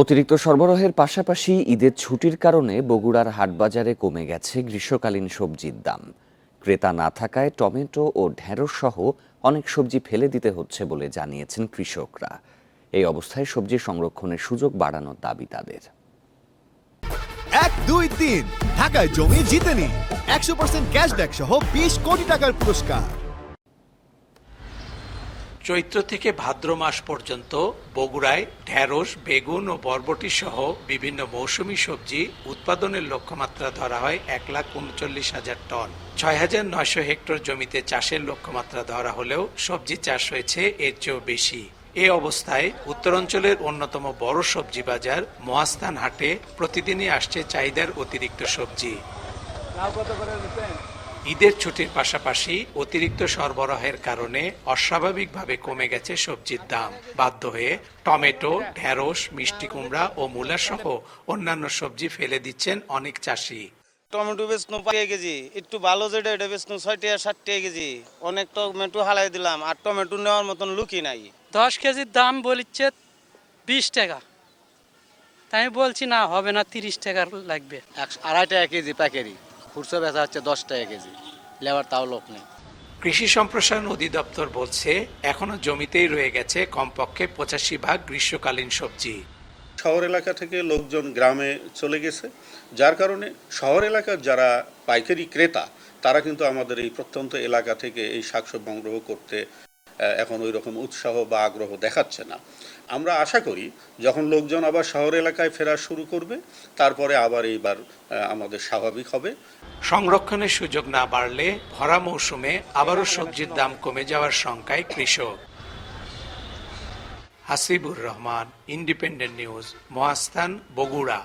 অতিরিক্ত সরবরাহের পাশাপাশি ঈদের ছুটির কারণে বগুড়ার হাটবাজারে কমে গেছে গ্রীষ্মকালীন সবজির দাম। ক্রেতা না থাকায় টমেটো ও ঢেঁড়স সহ অনেক সবজি ফেলে দিতে হচ্ছে বলে জানিয়েছেন কৃষকরা। এই অবস্থায় সবজি সংরক্ষণের সুযোগ বাড়ানোর দাবি তাদের। 1, 2, 3 ঢাকায় জমি জিতে নিন 100% ক্যাশব্যাক সহ 20 কোটি টাকার পুরস্কার। চৈত্র থেকে ভাদ্র মাস পর্যন্ত বগুড়ায় ঢেঁড়স, বেগুন ও বরবটি সহ বিভিন্ন মৌসুমী সবজি উৎপাদনের লক্ষ্যমাত্রা ধরা হয় 1,39,000 টন। 6,900 হেক্টর জমিতে চাষের লক্ষ্যমাত্রা ধরা হলেও সবজি চাষ হয়েছে এর চেয়েও বেশি। এ অবস্থায় উত্তরাঞ্চলের অন্যতম বড় সবজি বাজার মহাস্থান হাটে প্রতিদিনই আসছে চাহিদার অতিরিক্ত সবজি। ঈদের ছুটির পাশাপাশি অতিরিক্ত সরবরাহের কারণে অস্বাভাবিকভাবে কমে গেছে সবজির দাম। বাধ্য হয়ে টমেটো, ঢেঁড়স, মিষ্টি কুমড়া ও মূলা সহ অন্যান্য সবজি ফেলে দিচ্ছেন অনেক চাষি। টমেটো বেচনো 5 কেজি, একটু ভালো যেটা এটা বেচনো 6 টাকা 7 টাকা কেজি। অনেক টমেটো হালাই দিলাম, আর টমেটো নেওয়ার মতন লুকই নাই। 10 কেজির দাম বলিচ্ছে 20 টাকা, তাই আমি বলছি না হবে না, 30 টাকা লাগবে। 2.5 টাকা কেজি পাইকারি, খুচরো বেচা হচ্ছে 10 টাকা কেজি, লেবার তাও লোক নেই। কৃষি সম্প্রসারণ অধিদপ্তর বলছে এখনো জমিতেই রয়ে গেছে কমপক্ষে 85 ভাগ গ্রীষ্মকালীন সবজি। শহর এলাকা থেকে লোকজন গ্রামে চলে গেছে, যার কারণে শহর এলাকার যারা পাইকারি ক্রেতা তারা কিন্তু আমাদের এই প্রত্যন্ত এলাকা থেকে এই শাকসবজি সংগ্রহ করতে এখন ওই রকম উৎসাহ বা আগ্রহ দেখাচ্ছে না। আমরা আশা করি যখন লোকজন আবার শহর এলাকায় ফেরা শুরু করবে তারপরে আবার এইবার আমাদের স্বাভাবিক হবে। সংরক্ষণের সুযোগ না বাড়লে ভরা মৌসুমে আবারও সবজির দাম কমে যাওয়ার শঙ্কায় কৃষক। Hasibur Rahman, independent news, Mahasthan, Bogura.